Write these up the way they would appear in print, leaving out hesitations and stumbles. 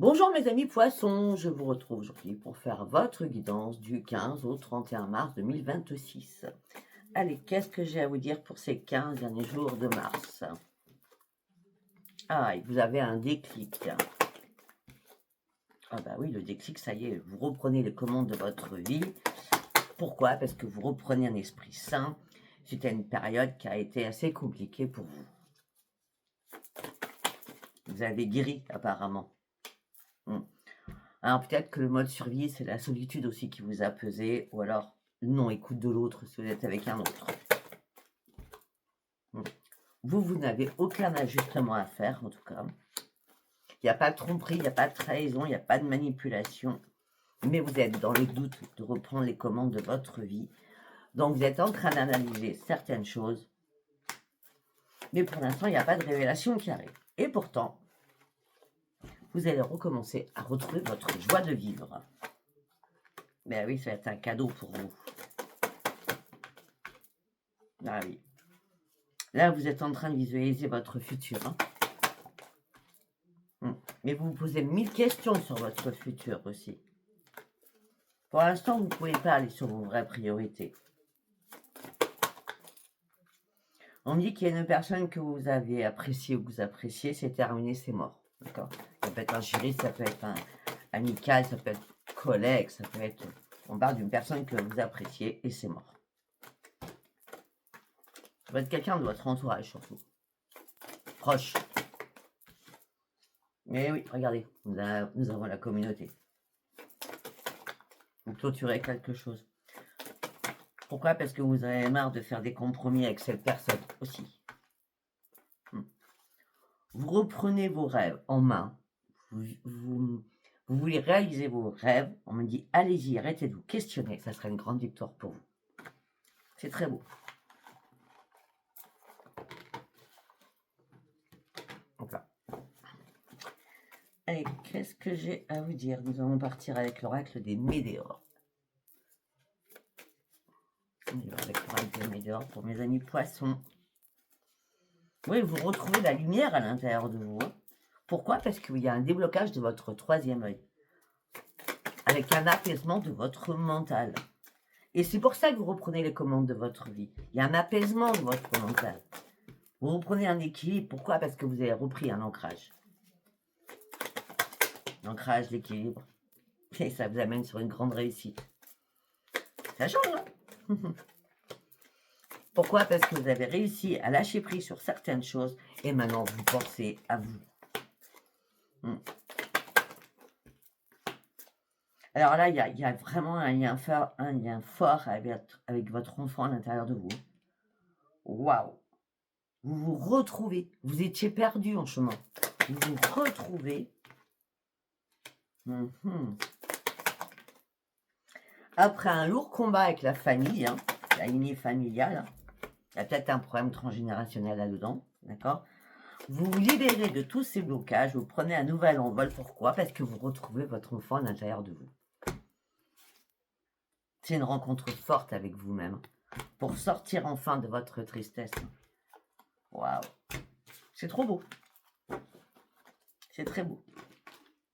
Bonjour mes amis poissons, je vous retrouve aujourd'hui pour faire votre guidance du 15 au 31 mars 2026. Allez, qu'est-ce que j'ai à vous dire pour ces 15 derniers jours de mars? Ah, et vous avez un déclic. Ah bah oui, le déclic, ça y est, vous reprenez les commandes de votre vie. Pourquoi? Parce que vous reprenez un esprit sain. C'était une période qui a été assez compliquée pour vous. Vous avez guéri apparemment. Alors peut-être que le mode survie, c'est la solitude aussi qui vous a pesé, ou alors non-écoute de l'autre si vous êtes avec un autre. Vous n'avez aucun ajustement à faire, en tout cas. Il n'y a pas de tromperie, il n'y a pas de trahison, il n'y a pas de manipulation. Mais vous êtes dans le doute de reprendre les commandes de votre vie. Donc vous êtes en train d'analyser certaines choses. Mais pour l'instant, il n'y a pas de révélation qui arrive. Et pourtant, vous allez recommencer à retrouver votre joie de vivre. Ben oui, ça va être un cadeau pour vous. Ah oui. Là, vous êtes en train de visualiser votre futur. Mais vous vous posez 1000 questions sur votre futur aussi. Pour l'instant, vous ne pouvez pas aller sur vos vraies priorités. On me dit qu'il y a une personne que vous avez appréciée ou que vous appréciez, c'est terminé, c'est mort. D'accord? Ça peut être un chéri, ça peut être un amical, ça peut être collègue, ça peut être... On parle d'une personne que vous appréciez et c'est mort. Ça peut être quelqu'un de votre entourage surtout. Proche. Mais oui, regardez, nous avons la communauté. Vous clôturez quelque chose. Pourquoi? Parce que vous avez marre de faire des compromis avec cette personne aussi. Vous reprenez vos rêves en main. Vous voulez réaliser vos rêves. On me dit, allez-y, arrêtez de vous questionner. Ça serait une grande victoire pour vous. C'est très beau. Voilà. Allez, qu'est-ce que j'ai à vous dire? Nous allons partir avec l'oracle des météores. Avec l'oracle des météores pour mes amis poissons. Oui, vous retrouvez la lumière à l'intérieur de vous. Pourquoi? Parce qu'il y a un déblocage de votre troisième œil. Avec un apaisement de votre mental. Et c'est pour ça que vous reprenez les commandes de votre vie. Il y a un apaisement de votre mental. Vous reprenez un équilibre. Pourquoi? Parce que vous avez repris un ancrage. L'ancrage, l'équilibre. Et ça vous amène sur une grande réussite. Ça change, hein? Pourquoi? Parce que vous avez réussi à lâcher prise sur certaines choses et maintenant vous pensez à vous. Alors là, il y a vraiment un lien fort avec votre enfant à l'intérieur de vous. Waouh! Vous vous retrouvez. Vous étiez perdu en chemin. Vous vous retrouvez. Après un lourd combat avec la famille, la lignée familiale, il y a peut-être un problème transgénérationnel là-dedans, d'accord? Vous vous libérez de tous ces blocages, vous prenez un nouvel envol. Pourquoi? Parce que vous retrouvez votre enfant à l'intérieur de vous. C'est une rencontre forte avec vous-même pour sortir enfin de votre tristesse. Waouh! C'est trop beau. C'est très beau.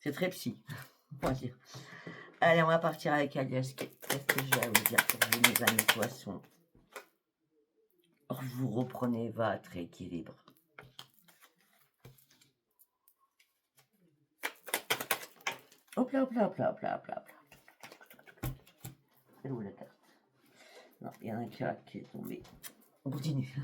C'est très psy, on va dire. Allez, on va partir avec Alias. Qu'est-ce que j'ai à vous dire pour vous, mes amis poissons? Vous reprenez votre équilibre. Hop là, hop là, hop là, hop là, hop là, hop là. C'est où la carte? Non, il y en a un qui est tombé. On continue.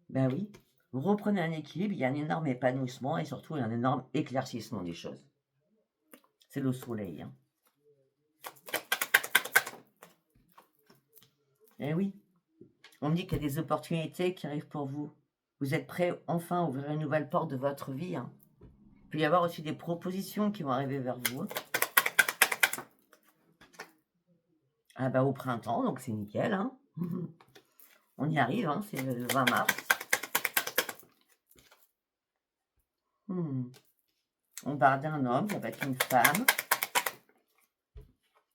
Ben oui, vous reprenez un équilibre, il y a un énorme épanouissement et surtout un énorme éclaircissement des choses. C'est le soleil. Eh oui, on me dit qu'il y a des opportunités qui arrivent pour vous. Vous êtes prêts enfin à ouvrir une nouvelle porte de votre vie. Il peut y avoir aussi des propositions qui vont arriver vers vous. Ah bah au printemps, donc c'est nickel. On y arrive, c'est le 20 mars. On parle d'un homme, ça peut être une femme.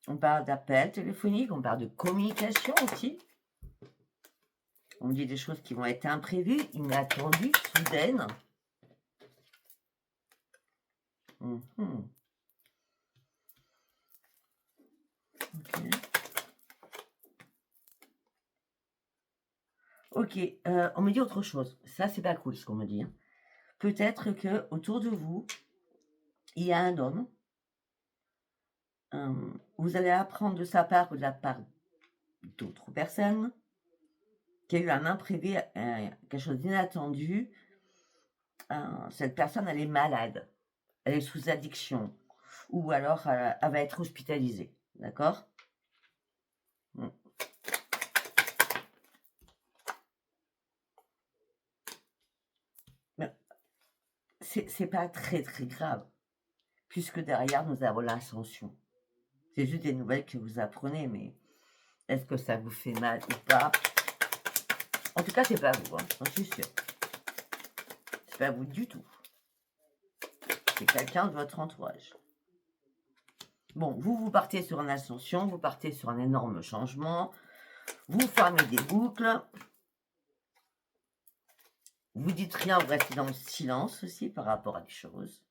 On parle d'appel téléphonique, on parle de communication aussi. On me dit des choses qui vont être imprévues, inattendues, soudaines. Mhm. Ok. Ok, on me dit autre chose. Ça, c'est pas cool ce qu'on me dit, hein. Peut-être que autour de vous, il y a un homme. Vous allez apprendre de sa part ou de la part d'autres personnes qu'il y a eu un imprévu, quelque chose d'inattendu. Cette personne, elle est malade, elle est sous addiction, ou alors elle va être hospitalisée. D'accord? C'est pas très très grave, puisque derrière nous avons l'ascension. C'est juste des nouvelles que vous apprenez, mais est-ce que ça vous fait mal ou pas? En tout cas, c'est pas vous, hein, j'en suis sûre. C'est pas vous du tout. C'est quelqu'un de votre entourage. Bon, vous partez sur une ascension, vous partez sur un énorme changement, vous fermez des boucles, vous dites rien, vous restez dans le silence aussi par rapport à des choses.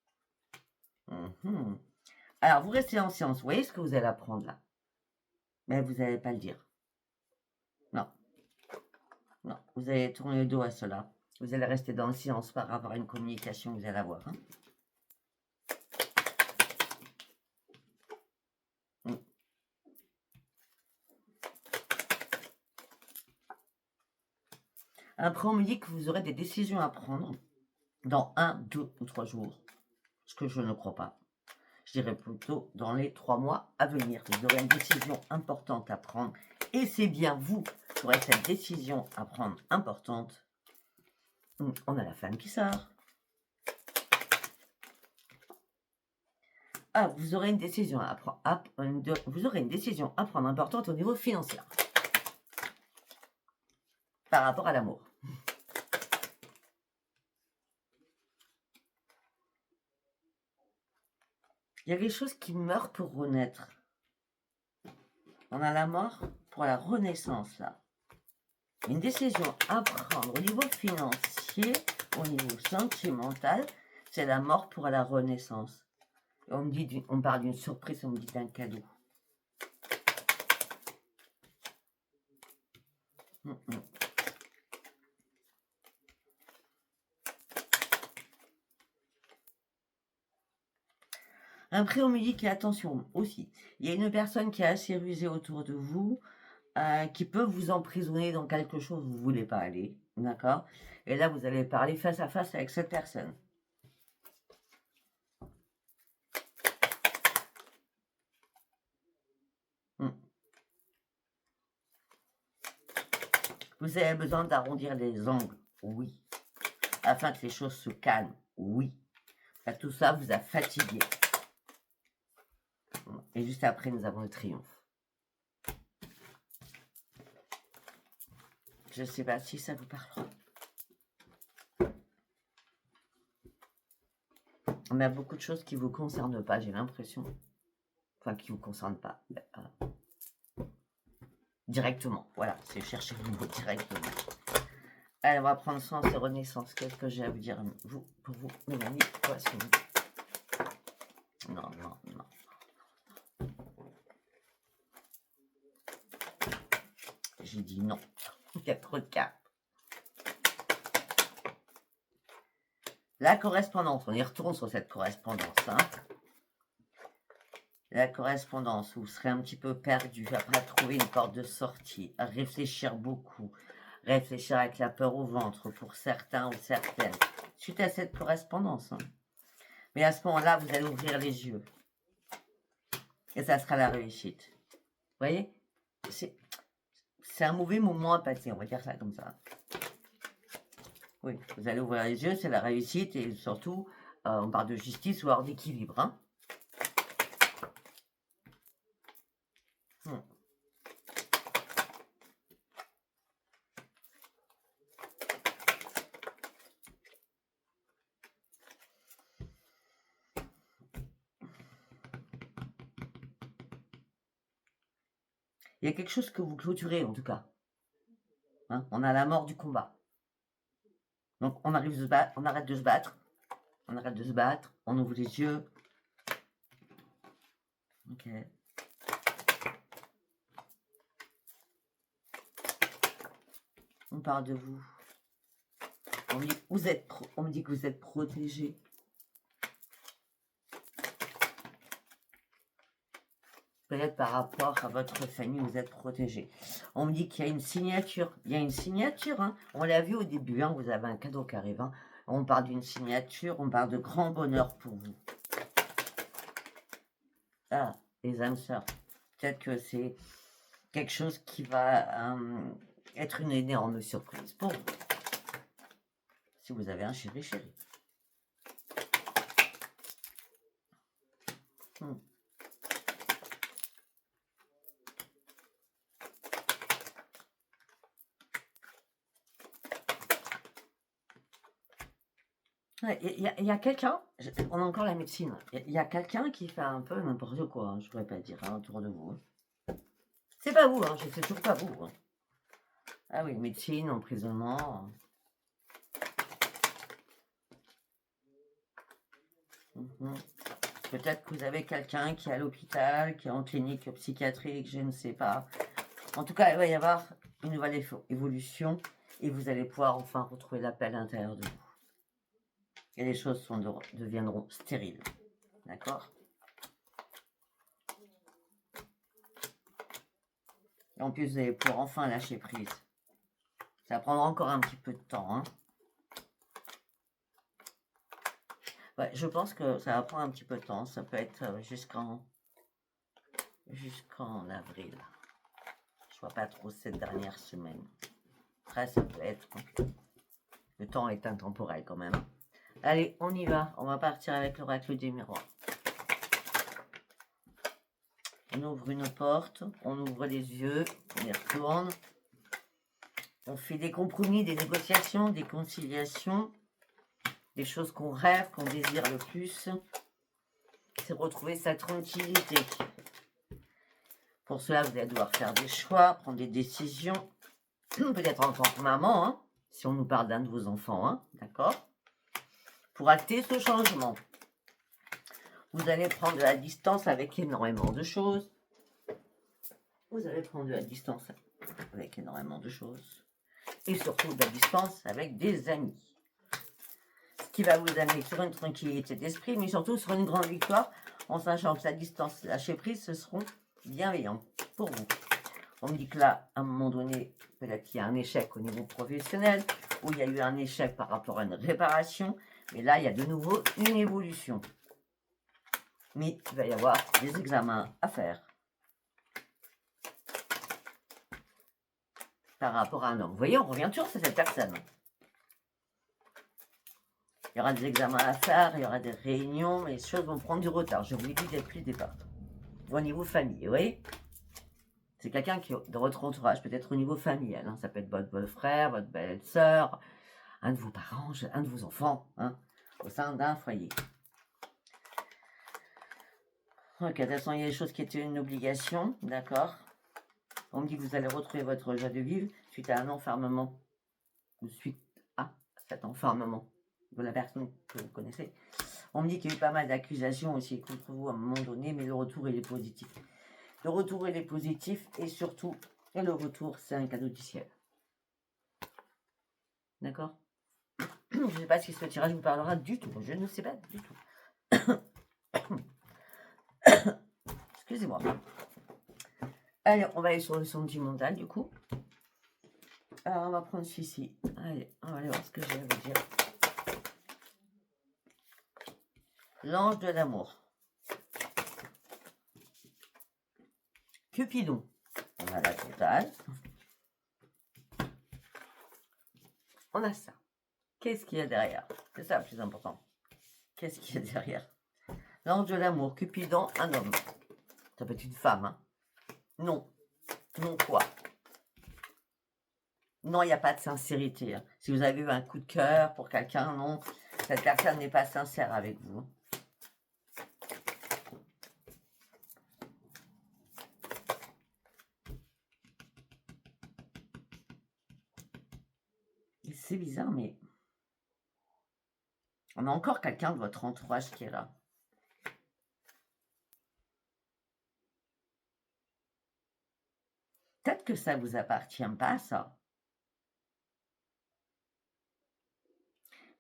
Alors, vous restez en silence, vous voyez ce que vous allez apprendre là? Mais vous n'allez pas le dire. Non. Non, vous allez tourner le dos à cela. Vous allez rester dans le silence par rapport à une communication que vous allez avoir. Hein. Après, on me dit que vous aurez des décisions à prendre dans 1, 2 ou 3 jours. Ce que je ne crois pas. Je dirais plutôt dans les 3 mois à venir. Vous aurez une décision importante à prendre. Et c'est bien vous qui aurez cette décision à prendre importante. On a la femme qui sort. Ah, vous aurez une décision à prendre. Vous aurez une décision à prendre importante au niveau financier. Par rapport à l'amour. Il y a des choses qui meurent pour renaître. On a la mort pour la renaissance, là. Une décision à prendre au niveau financier, au niveau sentimental, c'est la mort pour la renaissance. On me dit, on parle d'une surprise, on me dit d'un cadeau. Après, on me dit qu'attention aussi, il y a une personne qui est assez rusée autour de vous, qui peut vous emprisonner dans quelque chose où vous ne voulez pas aller, d'accord? Et là, vous allez parler face à face avec cette personne. Vous avez besoin d'arrondir les angles, oui. Afin que les choses se calment, oui. Tout ça vous a fatigué. Et juste après, nous avons le triomphe. Je ne sais pas si ça vous parlera. On a beaucoup de choses qui ne vous concernent pas, j'ai l'impression. Enfin, qui ne vous concernent pas. Directement, voilà, c'est chercher le mot directement. Allez, on va prendre soin de ces renaissances. Qu'est-ce que j'ai à vous dire, vous, pour vous, mes amis poissons? Non. J'ai dit non. Il y a trop de cartes. La correspondance, on y retourne sur cette correspondance. Hein. La correspondance, vous serez un petit peu perdu après trouver une porte de sortie, à réfléchir beaucoup, réfléchir avec la peur au ventre pour certains ou certaines, suite à cette correspondance. Hein. Mais à ce moment-là, vous allez ouvrir les yeux. Et ça sera la réussite. Vous voyez? C'est un mauvais moment à passer, on va dire ça comme ça. Oui, vous allez ouvrir les yeux, c'est la réussite et surtout, on parle de justice ou alors d'équilibre. Hein. Il y a quelque chose que vous clôturez en tout cas. Hein, on a la mort du combat. Donc, on arrive de se battre, on arrête de se battre. On arrête de se battre, on ouvre les yeux. Ok. On parle de vous. On me dit que vous êtes protégé. Peut-être par rapport à votre famille, vous êtes protégé. On me dit qu'il y a une signature. Il y a une signature. Hein. On l'a vu au début. Hein, vous avez un cadeau qui arrive. Hein. On parle d'une signature. On parle de grand bonheur pour vous. Ah, les âmes sœurs. Peut-être que c'est quelque chose qui va être une énorme surprise pour vous. Si vous avez un chéri. Il y a quelqu'un, on a encore la médecine, il y a quelqu'un qui fait un peu n'importe quoi, hein, je pourrais pas dire, hein, autour de vous. Hein. C'est pas vous, hein, c'est toujours pas vous. Hein. Ah oui, médecine, emprisonnement. Peut-être que vous avez quelqu'un qui est à l'hôpital, qui est en clinique psychiatrique, je ne sais pas. En tout cas, il va y avoir une nouvelle évolution et vous allez pouvoir enfin retrouver la paix à l'intérieur de vous. Et les choses deviendront stériles. D'accord? Et en plus, vous allez pouvoir enfin lâcher prise. Ça prendra encore un petit peu de temps. Hein. Ouais, je pense que ça va prendre un petit peu de temps. Ça peut être jusqu'en avril. Je vois pas trop cette dernière semaine. Après, ça peut être... Le temps est intemporel quand même. Allez, on y va. On va partir avec l'oracle des miroirs. On ouvre une porte, on ouvre les yeux, on y retourne. On fait des compromis, des négociations, des conciliations, des choses qu'on rêve, qu'on désire le plus. C'est retrouver sa tranquillité. Pour cela, vous allez devoir faire des choix, prendre des décisions. Peut-être en tant que maman, hein, si on nous parle d'un de vos enfants, hein, d'accord? Pour acter ce changement. Vous allez prendre de la distance avec énormément de choses. Vous allez prendre de la distance avec énormément de choses. Et surtout de la distance avec des amis. Ce qui va vous amener sur une tranquillité d'esprit, mais surtout sur une grande victoire, en sachant que la distance et lâcher prise, ce seront bienveillants pour vous. On me dit que là, à un moment donné, peut-être qu'il y a un échec au niveau professionnel, ou il y a eu un échec par rapport à une réparation, mais là, il y a de nouveau une évolution. Mais il va y avoir des examens à faire par rapport à un homme. Vous voyez, on revient toujours sur cette personne. Il y aura des examens à faire, il y aura des réunions, mais les choses vont prendre du retard. Je vous l'ai dit depuis le départ. Au niveau famille, vous voyez, c'est quelqu'un qui est de votre entourage, peut-être au niveau familial. Hein. Ça peut être votre beau-frère, votre belle-sœur, un de vos parents, un de vos enfants, hein, au sein d'un foyer. Ok, de toute façon, il y a des choses qui étaient une obligation, d'accord. On me dit que vous allez retrouver votre joie de vivre suite à un enfermement, ou suite à cet enfermement de la personne que vous connaissez. On me dit qu'il y a eu pas mal d'accusations aussi contre vous à un moment donné, mais le retour, il est positif. Le retour, il est positif, et surtout, le retour, c'est un cadeau du ciel. D'accord? Je ne sais pas si ce tirage vous parlera du tout. Je ne sais pas du tout. Excusez-moi. Allez, on va aller sur le sentimental, du coup. Alors, on va prendre celui-ci. Allez, on va aller voir ce que j'ai à vous dire. L'ange de l'amour. Cupidon. On a la totale. On a ça. Qu'est-ce qu'il y a derrière? C'est ça le plus important. Qu'est-ce qu'il y a derrière? L'ange de l'amour. Cupidon, un homme. Ça peut être une femme, hein. Non. Non quoi? Non, il n'y a pas de sincérité. Hein. Si vous avez eu un coup de cœur pour quelqu'un, non. Cette personne n'est pas sincère avec vous. c'est bizarre, mais on a encore quelqu'un de votre entourage qui est là. Peut-être que ça vous appartient pas, ça.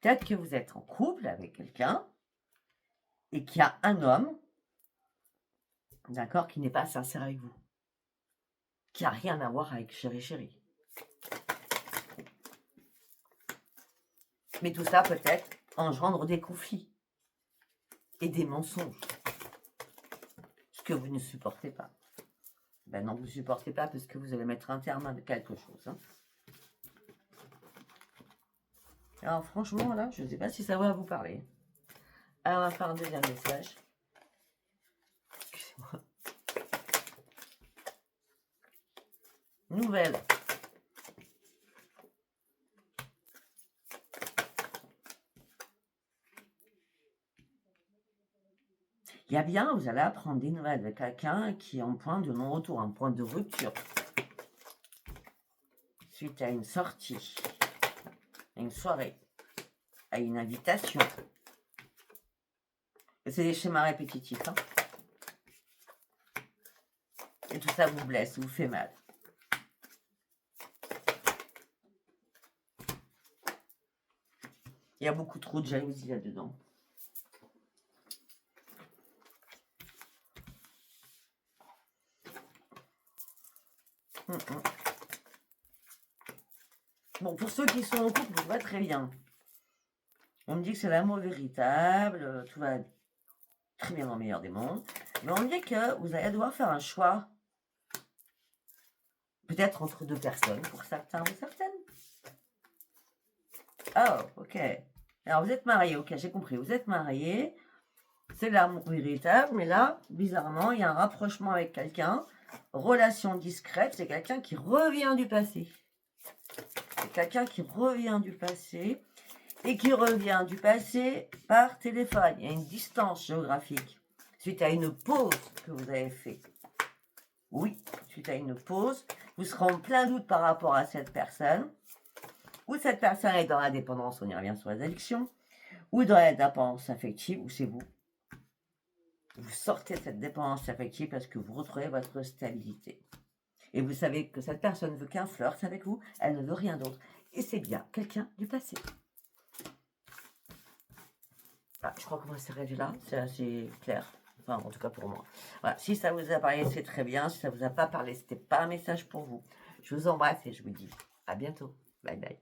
Peut-être que vous êtes en couple avec quelqu'un et qu'il y a un homme, d'accord, qui n'est pas sincère avec vous, qui n'a rien à voir avec chéri chéri. Mais tout ça peut-être engendre des conflits et des mensonges, ce que vous ne supportez pas. Ben non, vous ne supportez pas parce que vous allez mettre un terme à quelque chose. Hein. Alors franchement, là, je ne sais pas si ça va vous parler. Alors, on va faire un deuxième message. Excusez-moi. Nouvelle. Il y a bien, vous allez apprendre des nouvelles de quelqu'un qui est en point de non-retour, un point de rupture. Suite à une sortie, à une soirée, à une invitation. C'est des schémas répétitifs. Hein. Et tout ça vous blesse, vous fait mal. Il y a beaucoup trop de jalousie là-dedans. Bon, pour ceux qui sont en couple, tout va très bien. On me dit que c'est l'amour véritable, tout va très bien dans le meilleur des mondes. Mais on me dit que vous allez devoir faire un choix. Peut-être entre deux personnes, pour certains ou certaines. Oh, ok. Alors, vous êtes mariés, ok, j'ai compris. Vous êtes mariés, c'est l'amour véritable, mais là, bizarrement, il y a un rapprochement avec quelqu'un. Relation discrète, c'est quelqu'un qui revient du passé. C'est quelqu'un qui revient du passé et qui revient du passé par téléphone. Il y a une distance géographique suite à une pause que vous avez faite. Oui, suite à une pause, vous serez en plein doute par rapport à cette personne. Ou cette personne est dans la dépendance, on y revient sur les addictions, ou dans la dépendance affective, ou c'est vous. Vous sortez de cette dépendance affective parce que vous retrouvez votre stabilité. Et vous savez que cette personne veut qu'un flirt avec vous, elle ne veut rien d'autre. Et c'est bien quelqu'un du passé. Ah, je crois qu'on va s'arrêter là, c'est assez clair. Enfin, en tout cas pour moi. Voilà. Si ça vous a parlé, c'est très bien. Si ça vous a pas parlé, c'était pas un message pour vous. Je vous embrasse et je vous dis à bientôt. Bye bye.